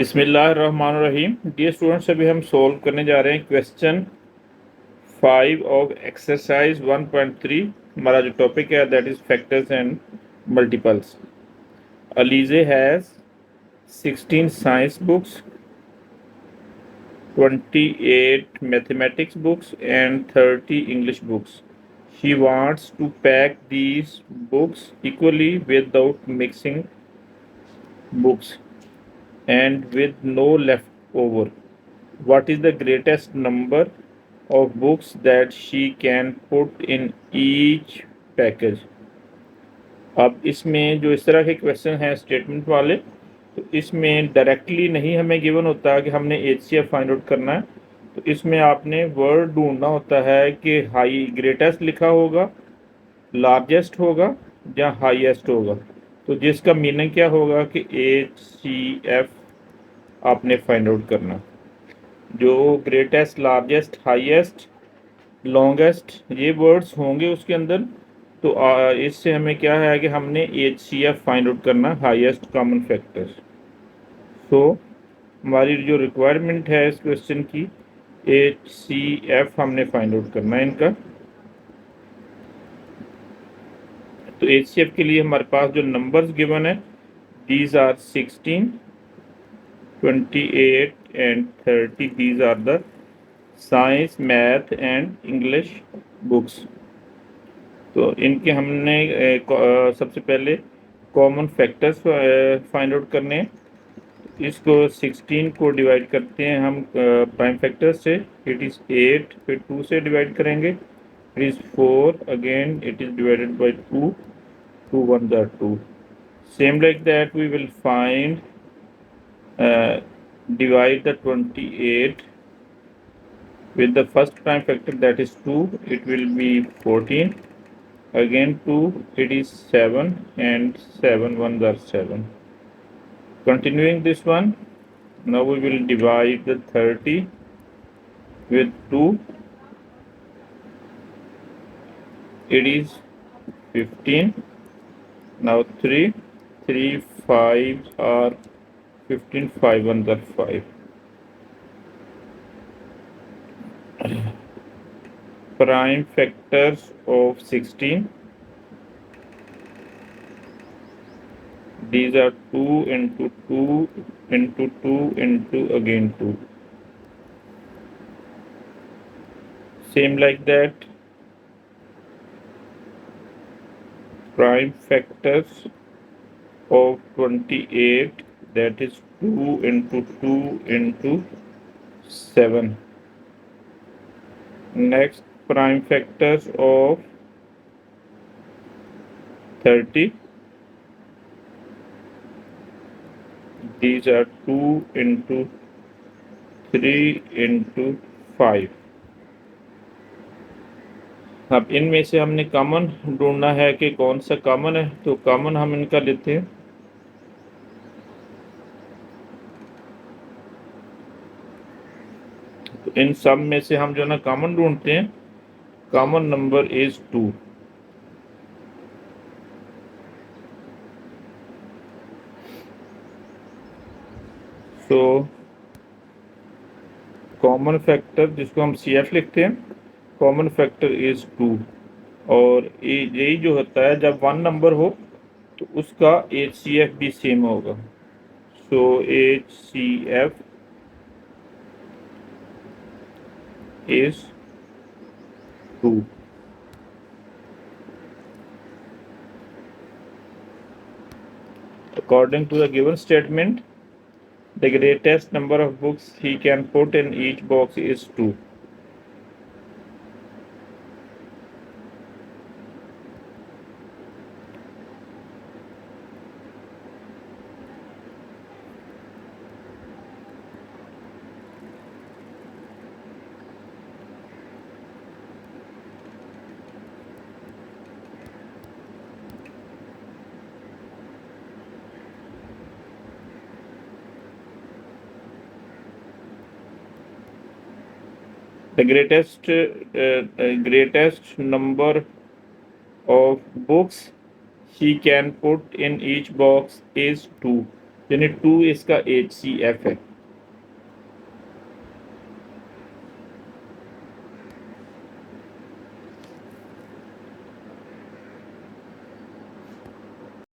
बिस्मिल्लाहिर्रहमानिर्रहीम। Dear students, अभी हम सॉल्व करने जा रहे हैं क्वेश्चन 5 ऑफ एक्सरसाइज 1.3। हमारा जो टॉपिक है that is factors and multiples. Alizeh has 16 science books, 28 mathematics books and 30 English books. She wants to pack these books equally without mixing books and with no leftover. What is the greatest number of books that she can put in each package? अब इसमें जो इस तरह के question हैं statement वाले, तो इसमें डायरेक्टली नहीं हमें गिवन होता कि हमने HCF फाइंड आउट करना है। तो इसमें आपने वर्ड ढूंढना होता है कि हाई ग्रेटेस्ट लिखा होगा, लार्जेस्ट होगा या हाईएस्ट होगा। तो जिसका मीनिंग क्या होगा कि HCF आपने फाइंड आउट करना। जो ग्रेटेस्ट, लार्जेस्ट, हाईएस्ट, लॉन्गेस्ट ये वर्ड्स होंगे उसके अंदर। तो इससे हमें क्या है कि हमने HCF फाइंड आउट करना, हाईएस्ट कॉमन फैक्टर। सो हमारी जो रिक्वायरमेंट है इस क्वेश्चन की, HCF हमने फाइंड आउट करना है इनका। तो HCF के लिए हमारे पास जो नंबर्स गिवन है, these are 16, 28 and 30. These are the science, math and English books. तो इनके हमने सबसे पहले कॉमन फैक्टर्स फाइंड आउट करने हैं। इसको 16 को डिवाइड करते हैं हम प्राइम फैक्टर से। इट इज़ 8, फिर 2 से डिवाइड करेंगे। It is 4, again it is divided by 2, 2 1 are 2। Same like that we will find divide the 28 with the first prime factor, that is 2, it will be 14, again 2, it is 7, and 7 1s are 7. Continuing this one, now we will divide the 30 with 2, it is 15. Now 3 3 5 are 15, 5 1s are 5. Prime factors of 16, these are 2 into 2 into 2 into again 2. Same like that, prime factors of 28, that is 2 into 2 into 7. Next, prime factors of 30, these are 2 into 3 into 5. अब इनमें से हमने common ढूंढना है कि कौन सा common है। तो कॉमन हम इनका लेते हैं। तो इन सब में से हम जो ना कॉमन ढूंढते हैं, कॉमन नंबर इज 2। तो कॉमन फैक्टर जिसको हम CF लिखते हैं, कॉमन फैक्टर इज 2। और यही जो होता है जब 1 नंबर हो तो उसका HCF भी सेम होगा। सो HCF is 2. According to the given statement, the greatest number of books he can put in each box is 2. The greatest number of books he can put in each box is 2. यानी 2 इसका HCF है।